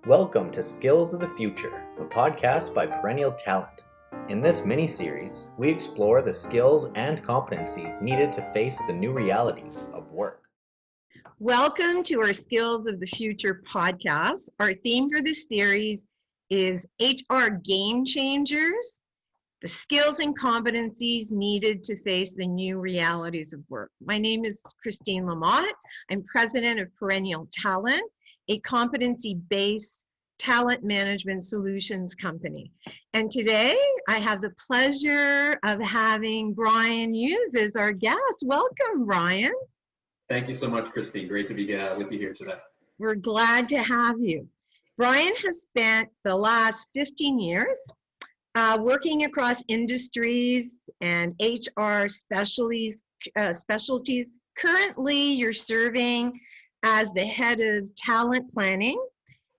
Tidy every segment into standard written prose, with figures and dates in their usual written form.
Welcome to Skills of the Future, a podcast by Perennial Talent. In this mini-series, we explore the skills and competencies needed to face the new realities of work. Welcome to our Skills of the Future podcast. Our theme for this series is HR Game Changers, the skills and competencies needed to face the new realities of work. My name is Christine Lamothe. I'm president of Perennial Talent, a competency-based talent management solutions company. And today I have the pleasure of having Brian Hughes as our guest. Welcome, Brian. Thank you so much, Christine. Great to be with you here today. We're glad to have you. Brian has spent the last 15 years working across industries and HR specialties. Currently, you're serving as the head of talent planning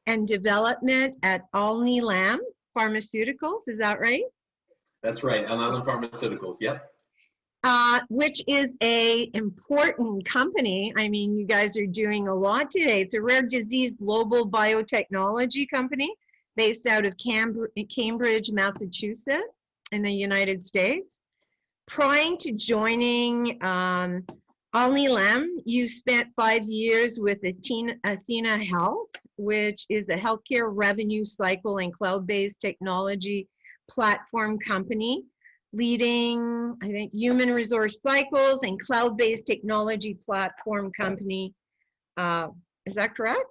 and development at Lamothe Pharmaceuticals. Is that right? That's right, Lamothe Pharmaceuticals. Yep. Which is a important company. I mean, you guys are doing a lot today. It's a rare disease global biotechnology company based out of Cambridge, Massachusetts in the United States. Prior to joining Lamothe, you spent 5 years with Athena Health, which is a healthcare revenue cycle and cloud-based technology platform company, leading, I think, human resource cycles and cloud-based technology platform company. Is that correct?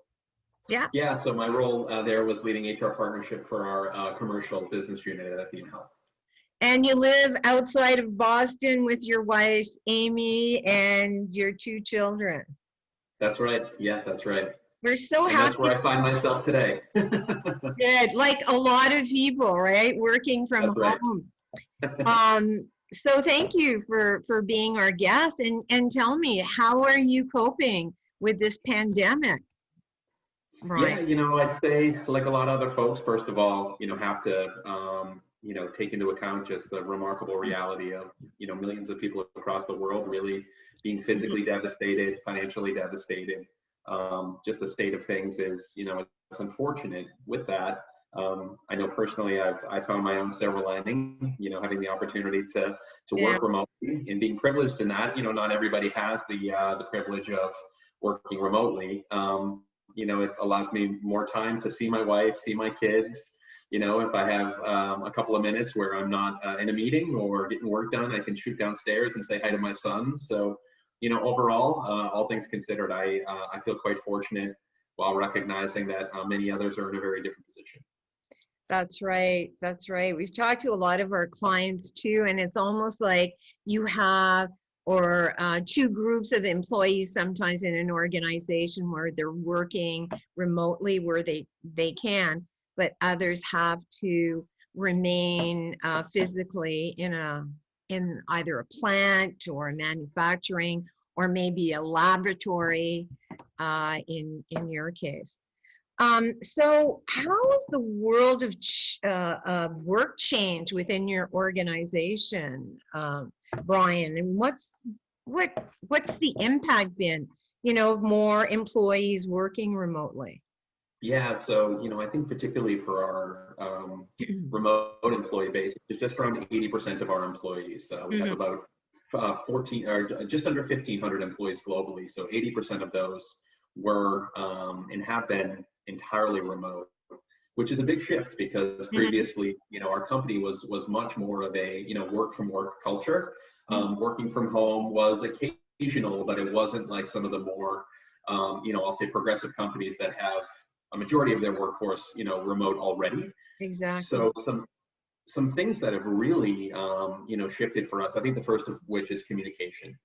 Yeah. Yeah, so my role there was leading HR partnership for our commercial business unit at Athena Health. And you live outside of Boston with your wife, Amy, and your 2 children. That's right. Yeah, that's right. We're so happy. That's where I find myself today. Good. Like a lot of people, right? Working from home. Right. So thank you for being our guest, and tell me, how are you coping with this pandemic? Right. Yeah, I'd say like a lot of other folks, first of all, have to, take into account just the remarkable reality of, millions of people across the world really being physically devastated, financially devastated. Just the state of things is, it's unfortunate with that. I know personally I found my own silver lining, having the opportunity to work remotely and being privileged in that. Not everybody has the privilege of working remotely. It allows me more time to see my wife, see my kids. If I have a couple of minutes where I'm not in a meeting or getting work done, I can shoot downstairs and say hi to my son. So, overall, all things considered, I feel quite fortunate while recognizing that many others are in a very different position. That's right. That's right. We've talked to a lot of our clients too, and it's almost like you have 2 groups of employees sometimes in an organization where they're working remotely where they can, but others have to remain physically in either a plant or a manufacturing or maybe a laboratory in your case. So how has the world of work changed within your organization, Brian? And what's the impact been, of more employees working remotely? Yeah, so I think particularly for our remote employee base, it's just around 80% of our employees. We have about 14 or just under 1,500 employees globally. So 80% of those were and have been entirely remote, which is a big shift because previously, our company was much more of a work from work culture. Working from home was occasional, but it wasn't like some of the more I'll say progressive companies that have a majority of their workforce remote already. Exactly. So some things that have really shifted for us, I think the first of which is communication.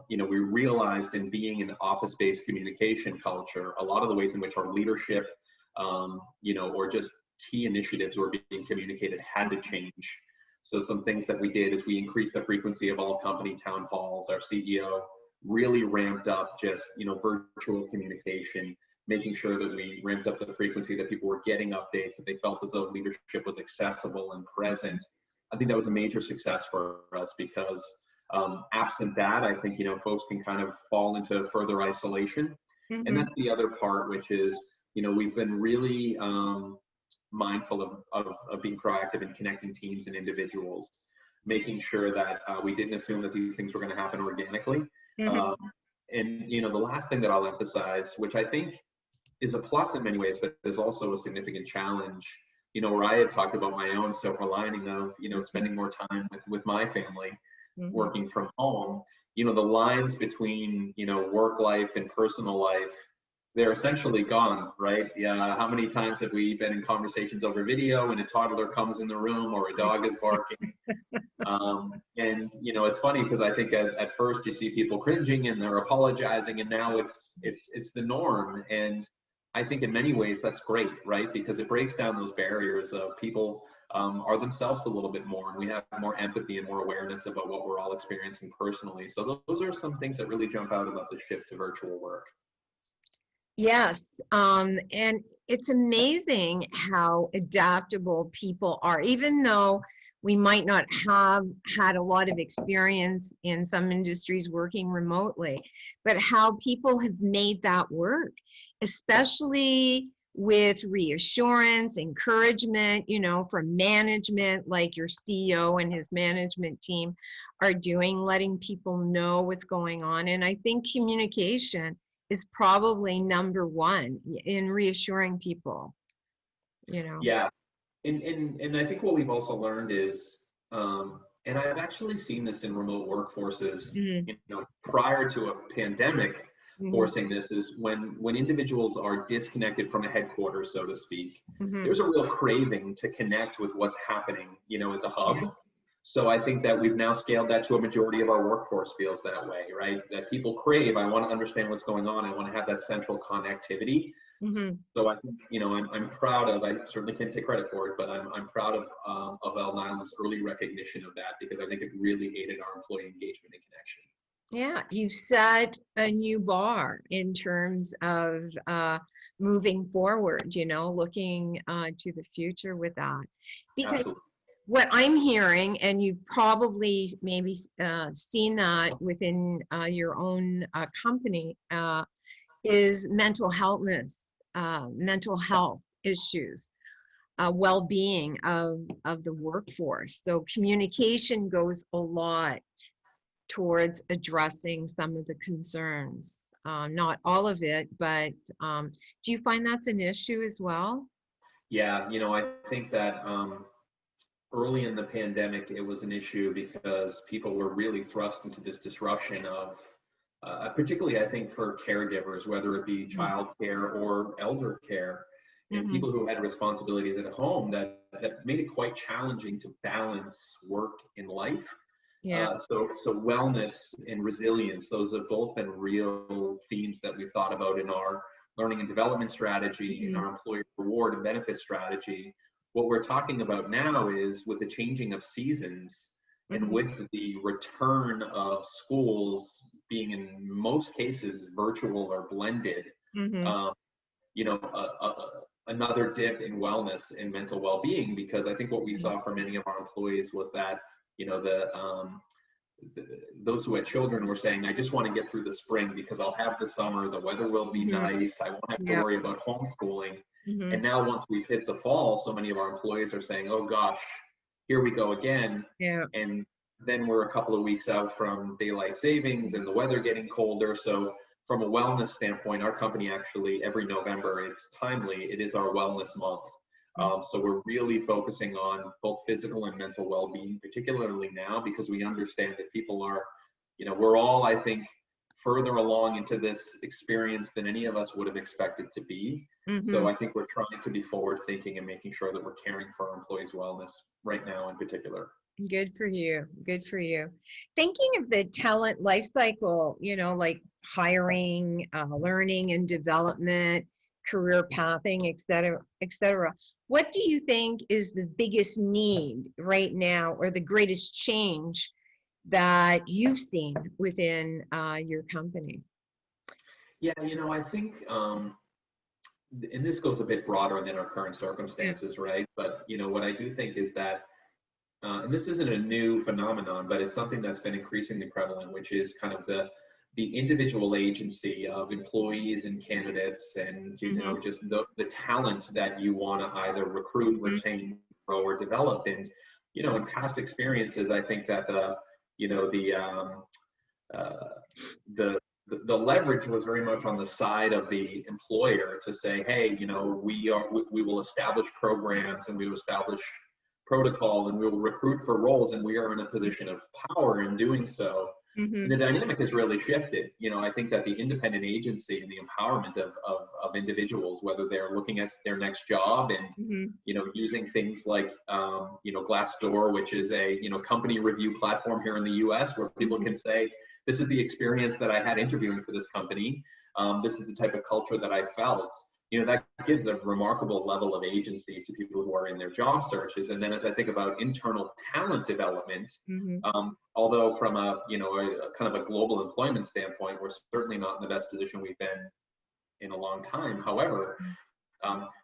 We realized in being an office-based communication culture, a lot of the ways in which our leadership, or just key initiatives were being communicated had to change. So some things that we did is we increased the frequency of all company town halls. Our CEO really ramped up just, virtual communication, making sure that we ramped up the frequency that people were getting updates, that they felt as though leadership was accessible and present. I think that was a major success for us because absent that, I think, folks can kind of fall into further isolation. And that's the other part, which is, we've been really mindful of being proactive in connecting teams and individuals, making sure that we didn't assume that these things were going to happen organically. Mhm. And the last thing that I'll emphasize, which I think is a plus in many ways, but is also a significant challenge, where I had talked about my own silver lining of, spending more time with my family, Mhm. working from home. The lines between, work life and personal life, they're essentially gone, right? Yeah. How many times have we been in conversations over video and a toddler comes in the room or a dog is barking? And it's funny because I think at first you see people cringing and they're apologizing, and now it's the norm. And I think in many ways that's great, right? Because it breaks down those barriers of people are themselves a little bit more, and we have more empathy and more awareness about what we're all experiencing personally. So those are some things that really jump out about the shift to virtual work. Yes, and it's amazing how adaptable people are, even though we might not have had a lot of experience in some industries working remotely, but how people have made that work, especially with reassurance, encouragement, from management, like your CEO and his management team are doing, letting people know what's going on. And I think communication is probably number one in reassuring people, Yeah. And I think what we've also learned is, and I've actually seen this in remote workforces, Mm-hmm. prior to a pandemic Mm-hmm. forcing this, is when individuals are disconnected from a headquarters, so to speak, Mm-hmm. there's a real craving to connect with what's happening, at the hub. Yeah. So I think that we've now scaled that to a majority of our workforce feels that way, right? That people crave, I want to understand what's going on. I want to have that central connectivity. Mm-hmm. So I think, I'm proud of, I certainly can't take credit for it, but I'm proud of El Niland's early recognition of that, because I think it really aided our employee engagement and connection. Yeah, you set a new bar in terms of moving forward, looking to the future with that. Because Absolutely. what I'm hearing, and you've probably maybe seen that within your own company, is mental health issues, well-being of the workforce. So communication goes a lot towards addressing some of the concerns. Not all of it, but do you find that's an issue as well? Yeah, I think that early in the pandemic, it was an issue because people were really thrust into this disruption of, particularly I think for caregivers, whether it be child care or elder care, and Mm-hmm. people who had responsibilities at home, that made it quite challenging to balance work and life. Yeah. So wellness and resilience, those have both been real themes that we've thought about in our learning and development strategy, in our employee reward and benefit strategy. What we're talking about now is, with the changing of seasons and with the return of schools being in most cases virtual or blended, Mm-hmm. Another dip in wellness and mental well-being, because I think what we Mm-hmm. saw for many of our employees was that, those who had children were saying, I just want to get through the spring because I'll have the summer, the weather will be nice, I won't have to Yep. worry about homeschooling. Mm-hmm. And now once we've hit the fall, so many of our employees are saying, oh gosh, here we go again. Yeah. And then we're a couple of weeks out from daylight savings and the weather getting colder. So from a wellness standpoint, our company actually, every November, it's timely, it is our wellness month. So we're really focusing on both physical and mental well-being, particularly now, because we understand that people are, we're all, I think, further along into this experience than any of us would have expected to be. Mm-hmm. So I think we're trying to be forward thinking and making sure that we're caring for our employees' wellness right now in particular. Good for you. Good for you. Thinking of the talent life cycle, like hiring, learning and development, career pathing, et cetera, et cetera. What do you think is the biggest need right now, or the greatest change that you've seen within your company? Yeah, I think, and this goes a bit broader than our current circumstances, right? But, what I do think is that, and this isn't a new phenomenon, but it's something that's been increasingly prevalent, which is kind of the the individual agency of employees and candidates, and just the talent that you want to either recruit, retain, grow, or develop. And in past experiences, I think that the leverage was very much on the side of the employer to say, hey, we will establish programs, and we will establish protocol, and we will recruit for roles, and we are in a position of power in doing so. And the dynamic has really shifted. I think that the independent agency and the empowerment of individuals, whether they're looking at their next job and using things like Glassdoor, which is a company review platform here in the US, where people can say, this is the experience that I had interviewing for this company. This is the type of culture that I felt. That gives a remarkable level of agency to people who are in their job searches. And then as I think about internal talent development, although from a kind of a global employment standpoint, we're certainly not in the best position we've been in a long time. However,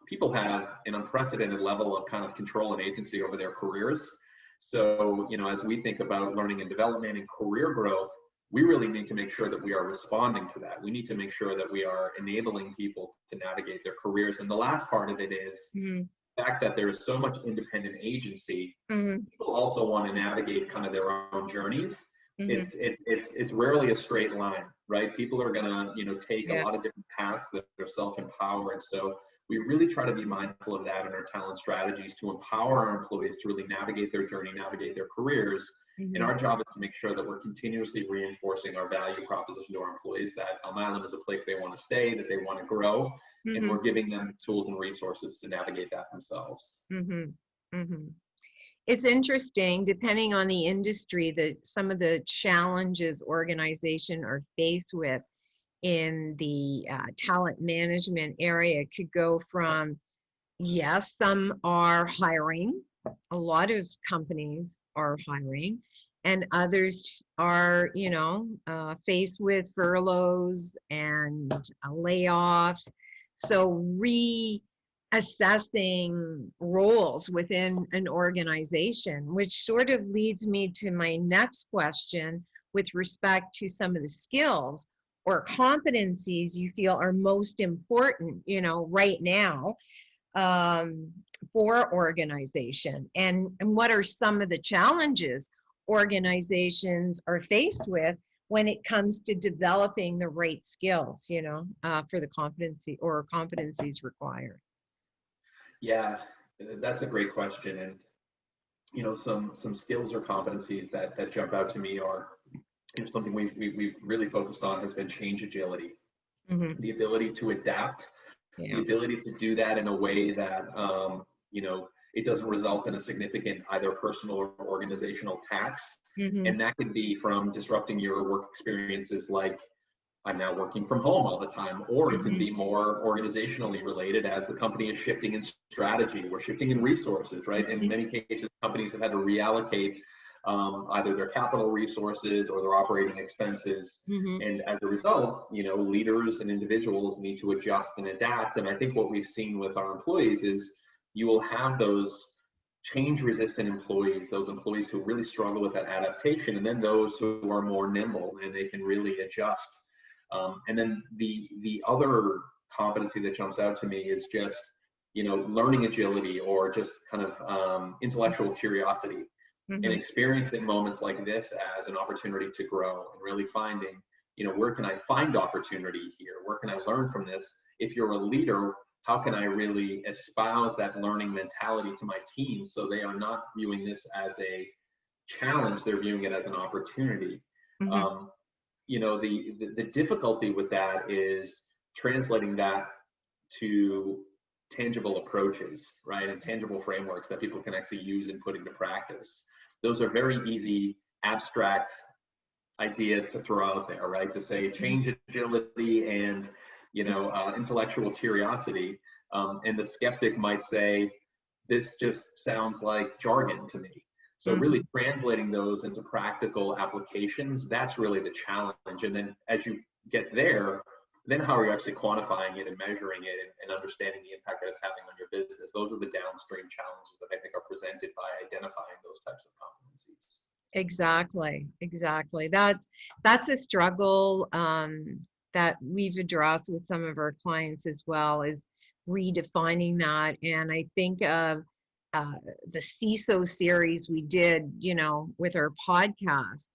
people have an unprecedented level of kind of control and agency over their careers. So, as we think about learning and development and career growth, we really need to make sure that we are responding to that. We need to make sure that we are enabling people to navigate their careers. And the last part of it is the fact that there is so much independent agency. People also want to navigate kind of their own journeys. It's rarely a straight line, right? People are gonna, take a lot of different paths that are self-empowered. So we really try to be mindful of that in our talent strategies to empower our employees to really navigate their journey, navigate their careers. And our job is to make sure that we're continuously reinforcing our value proposition to our employees, that Elm Island is a place they want to stay, that they want to grow, and we're giving them tools and resources to navigate that themselves. It's interesting, depending on the industry, that some of the challenges organizations are faced with in the talent management area could go from, yes, some are hiring. A lot of companies are hiring, and others are, faced with furloughs and layoffs. So reassessing roles within an organization, which sort of leads me to my next question with respect to some of the skills or competencies you feel are most important, right now, for organization, and what are some of the challenges organizations are faced with when it comes to developing the right skills, for the competency or competencies required? Yeah, that's a great question. And some skills or competencies that jump out to me are something we've really focused on has been change agility, the ability to adapt, the ability to do that in a way that it doesn't result in a significant either personal or organizational tax. And that could be from disrupting your work experiences, like I'm now working from home all the time, or it can be more organizationally related as the company is shifting in strategy, we're shifting in resources, right? In many cases, companies have had to reallocate either their capital resources or their operating expenses. And as a result, leaders and individuals need to adjust and adapt. And I think what we've seen with our employees is you will have those change resistant employees, those employees who really struggle with that adaptation, and then those who are more nimble and they can really adjust. And then the other competency that jumps out to me is just, learning agility, or just kind of intellectual curiosity, and experiencing moments like this as an opportunity to grow, and really finding, where can I find opportunity here? Where can I learn from this? If you're a leader, how can I really espouse that learning mentality to my team so they are not viewing this as a challenge, they're viewing it as an opportunity. The difficulty with that is translating that to tangible approaches, right? And tangible frameworks that people can actually use and put into practice. Those are very easy, abstract ideas to throw out there, right? To say change agility and, intellectual curiosity. And the skeptic might say, this just sounds like jargon to me. So really translating those into practical applications, that's really the challenge. And then as you get there, then how are you actually quantifying it and measuring it and understanding the impact that it's having on your business? Those are the downstream challenges that I think are presented by identifying those types of competencies. Exactly, exactly. That's a struggle that we've addressed with some of our clients as well, is redefining that. And I think of uh, the CISO series we did, with our podcast,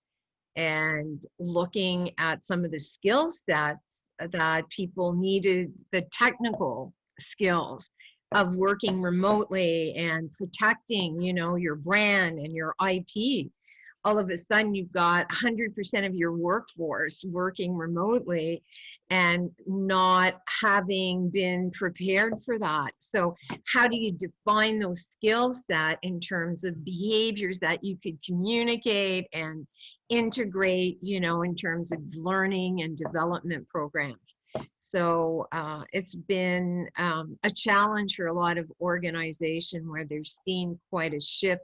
and looking at some of the skill sets that people needed, the technical skills of working remotely and protecting, your brand and your IP. All of a sudden you've got 100% of your workforce working remotely and not having been prepared for that. So how do you define those skill set in terms of behaviors that you could communicate and integrate, in terms of learning and development programs? So it's been a challenge for a lot of organization where they've seen quite a shift.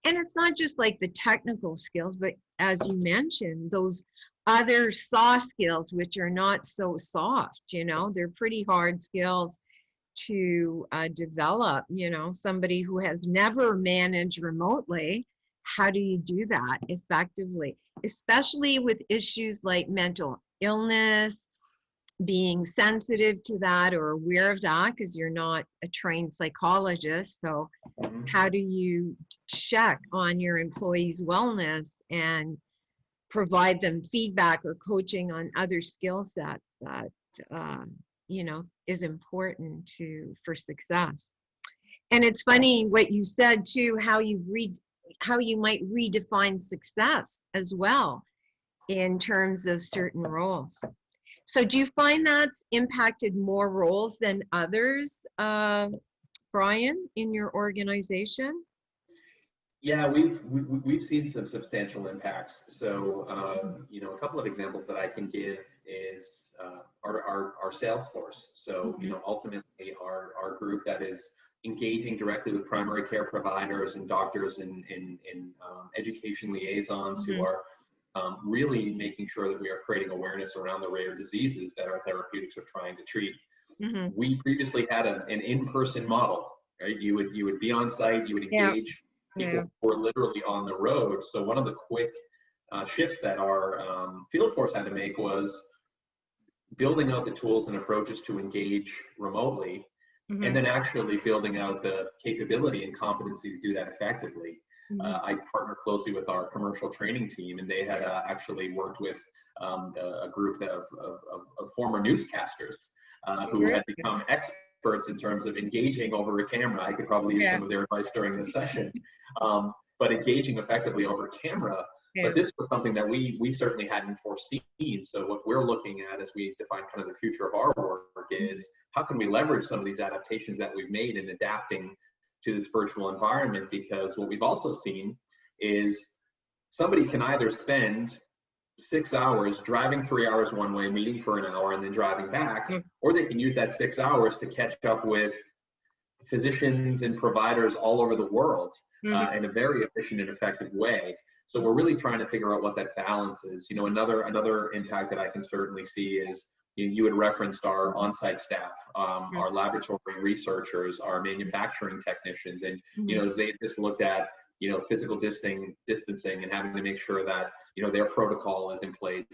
And it's not just like the technical skills, but as you mentioned, those other soft skills, which are not so soft, they're pretty hard skills to develop. Somebody who has never managed remotely, how do you do that effectively, especially with issues like mental illness, being sensitive to that or aware of that, because you're not a trained psychologist. So how do you check on your employees' wellness and provide them feedback or coaching on other skill sets that is important for success? And it's funny what you said too, how you might redefine success as well in terms of certain roles. So do you find that's impacted more roles than others, Brian, in your organization? Yeah, we've seen some substantial impacts. So, a couple of examples that I can give is our sales force. So, ultimately our group that is engaging directly with primary care providers and doctors and education liaisons who are really making sure that we are creating awareness around the rare diseases that our therapeutics are trying to treat. We previously had an in-person model, right? You would be on site, you would engage people who were literally on the road. So one of the quick shifts that our field force had to make was building out the tools and approaches to engage remotely, and then actually building out the capability and competency to do that effectively. I partner closely with our commercial training team, and they had actually worked with a group of former newscasters who had become experts in terms of engaging over a camera. I could probably use some of their advice during the session, but engaging effectively over camera. But this was something that we certainly hadn't foreseen. So what we're looking at as we define kind of the future of our work is how can we leverage some of these adaptations that we've made in adapting to this virtual environment? Because what we've also seen is somebody can either spend 6 hours driving 3 hours one way, meeting for an hour, and then driving back, or they can use that 6 hours to catch up with physicians and providers all over the world in a very efficient and effective way. So we're really trying to figure out what that balance is. Another impact that I can certainly see is you had referenced our on-site staff, our laboratory researchers, our manufacturing technicians, and as they just looked at physical distancing and having to make sure that their protocol is in place,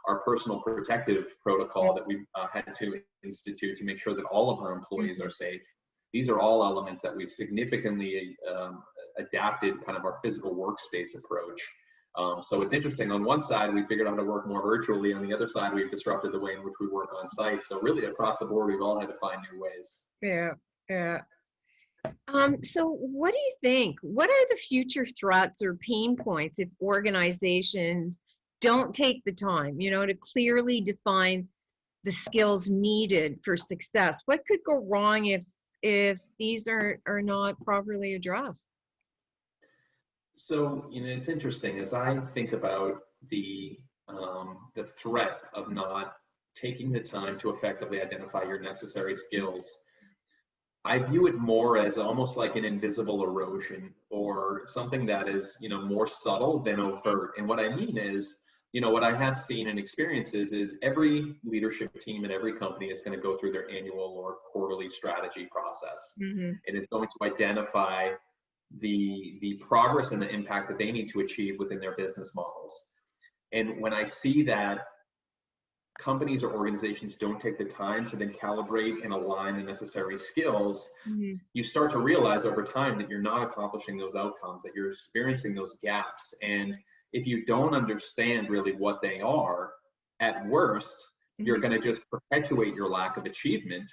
our personal protective protocol that we've had to institute to make sure that all of our employees are safe. These are all elements that we've significantly adapted kind of our physical workspace approach. So it's interesting. On one side, we figured out how to work more virtually. On the other side, we've disrupted the way in which we work on site. So really across the board, we've all had to find new ways. Yeah. So what do you think? What are the future threats or pain points if organizations don't take the time, to clearly define the skills needed for success? What could go wrong if these are not properly addressed? So, it's interesting as I think about the threat of not taking the time to effectively identify your necessary skills. I view it more as almost like an invisible erosion or something that is, more subtle than overt. And what I mean is, what I have seen and experiences is every leadership team and every company is going to go through their annual or quarterly strategy process. And it's going to identify the progress and the impact that they need to achieve within their business models. And when I see that companies or organizations don't take the time to then calibrate and align the necessary skills, you start to realize over time that you're not accomplishing those outcomes, that you're experiencing those gaps. And if you don't understand really what they are, at worst, you're going to just perpetuate your lack of achievement.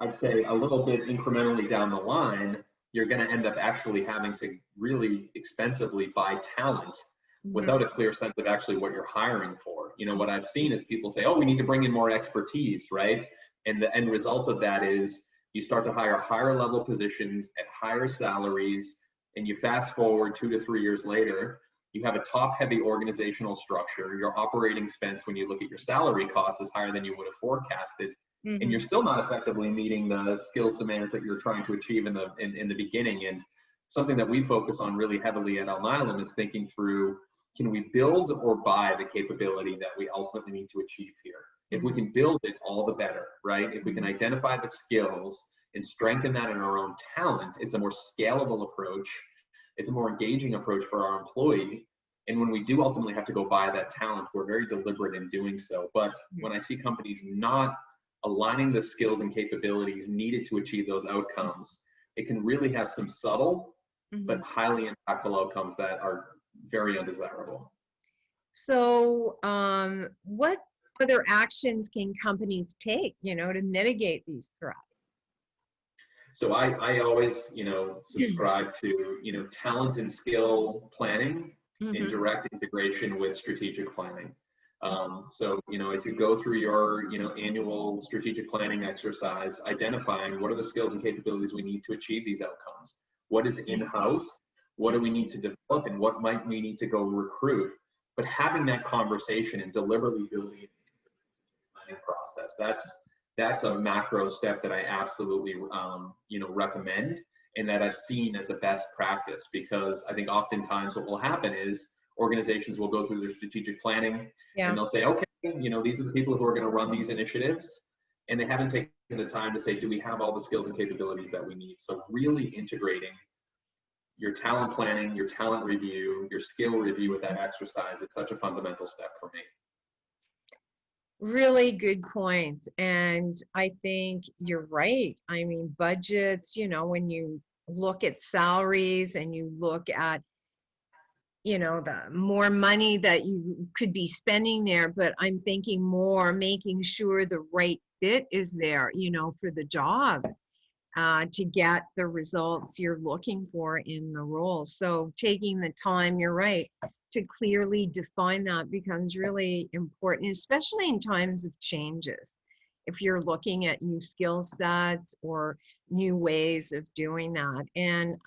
I'd say a little bit incrementally down the line, you're going to end up actually having to really expensively buy talent without a clear sense of actually what you're hiring for. You know, what I've seen is people say, oh, we need to bring in more expertise, right? And the end result of that is you start to hire higher level positions at higher salaries, and you fast forward 2 to 3 years later, you have a top heavy organizational structure. Your operating expense, when you look at your salary costs, is higher than you would have forecasted. And you're still not effectively meeting the skills demands that you're trying to achieve in the beginning. And something that we focus on really heavily at Alnylam is thinking through, can we build or buy the capability that we ultimately need to achieve here? If we can build it, all the better, right? If we can identify the skills and strengthen that in our own talent, it's a more scalable approach. It's a more engaging approach for our employee. And when we do ultimately have to go buy that talent, we're very deliberate in doing so. But when I see companies not aligning the skills and capabilities needed to achieve those outcomes, it can really have some subtle but highly impactful outcomes that are very undesirable. So what other actions can companies take, to mitigate these threats? So I always, subscribe to, talent and skill planning in direct integration with strategic planning. So, if you go through your, annual strategic planning exercise, identifying what are the skills and capabilities we need to achieve these outcomes, what is in-house, what do we need to develop, and what might we need to go recruit, but having that conversation and deliberately building it into the planning process, that's a macro step that I absolutely, recommend, and that I've seen as a best practice, because I think oftentimes what will happen is organizations will go through their strategic planning and they'll say, okay, these are the people who are going to run these initiatives. And they haven't taken the time to say, do we have all the skills and capabilities that we need? So really integrating your talent planning, your talent review, your skill review with that exercise is such a fundamental step for me. Really good points. And I think you're right. I mean, budgets, when you look at salaries and you look at the more money that you could be spending there, but I'm thinking more making sure the right fit is there, for the job, to get the results you're looking for in the role. So taking the time, you're right, to clearly define that becomes really important, especially in times of changes. If you're looking at new skill sets or new ways of doing that. And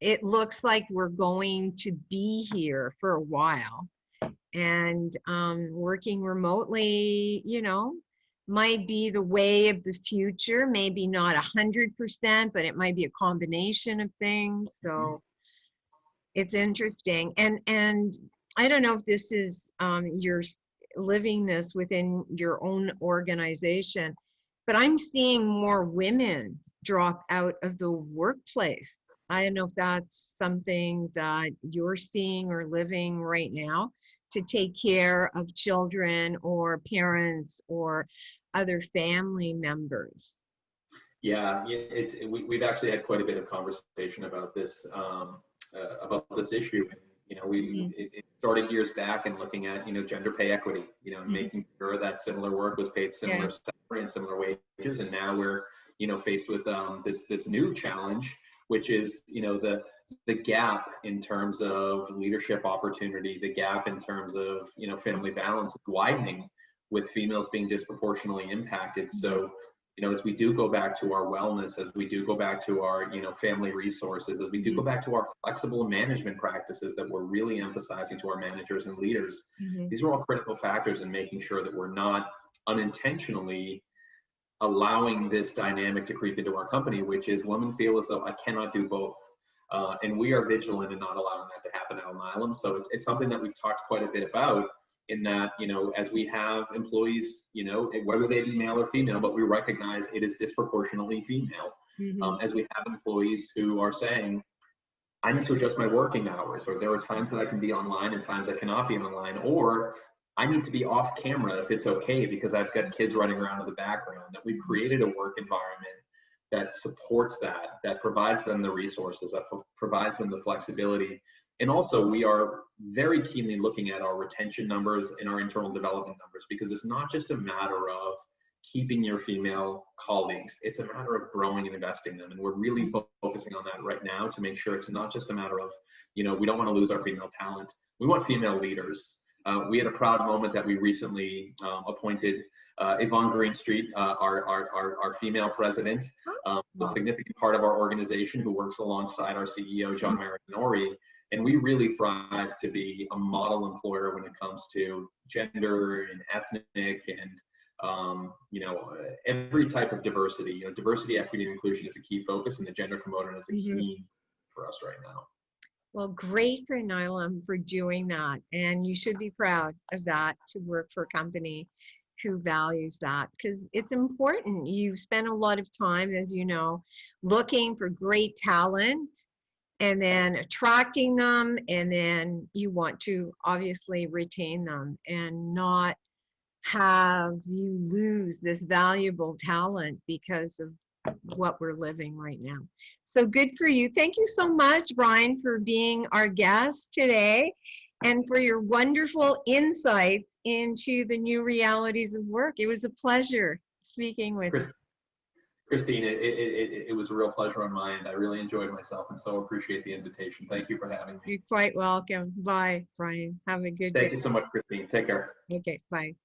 it looks like we're going to be here for a while, and working remotely, might be the way of the future. Maybe not 100%, but it might be a combination of things. So it's interesting. And I don't know if this is, you're living this within your own organization, but I'm seeing more women drop out of the workplace. I don't know if that's something that you're seeing or living right now, to take care of children or parents or other family members. Yeah, we've actually had quite a bit of conversation about this issue. It started years back in looking at, gender pay equity, making sure that similar work was paid similar salary and similar wages. And now we're, faced with this new challenge, which is, the gap in terms of leadership opportunity, the gap in terms of, family balance widening, with females being disproportionately impacted. So, as we do go back to our wellness, as we do go back to our, family resources, as we do go back to our flexible management practices that we're really emphasizing to our managers and leaders, these are all critical factors in making sure that we're not unintentionally allowing this dynamic to creep into our company, which is women feel as though I cannot do both. And we are vigilant in not allowing that to happen at Alnylam. So it's something that we've talked quite a bit about, in that, as we have employees, whether they be male or female, but we recognize it is disproportionately female. As we have employees who are saying, I need to adjust my working hours, or there are times that I can be online and times I cannot be online, or I need to be off camera if it's okay because I've got kids running around in the background. That we've created a work environment that supports that, that provides them the resources, that provides them the flexibility. And also, we are very keenly looking at our retention numbers and our internal development numbers, because it's not just a matter of keeping your female colleagues, it's a matter of growing and investing them. And we're really focusing on that right now to make sure it's not just a matter of, we don't want to lose our female talent. We want female leaders. We had a proud moment that we recently appointed Yvonne Greenstreet, our female president, a significant part of our organization, who works alongside our CEO, John Marinori. And we really thrive to be a model employer when it comes to gender and ethnic and every type of diversity. Diversity, equity, and inclusion is a key focus, and the gender component is a key for us right now. Well, great for Nylam for doing that. And you should be proud of that, to work for a company who values that, because it's important. You spend a lot of time, as you know, looking for great talent and then attracting them, and then you want to obviously retain them and not have you lose this valuable talent because of what we're living right now. So good for you. Thank you so much, Brian, for being our guest today and for your wonderful insights into the new realities of work. It was a pleasure speaking with you. Christine, it was a real pleasure on my end. I really enjoyed myself and so appreciate the invitation. Thank you for having me. You're quite welcome. Bye, Brian. Have a good day. Thank you so much, Christine. Take care. Okay, bye.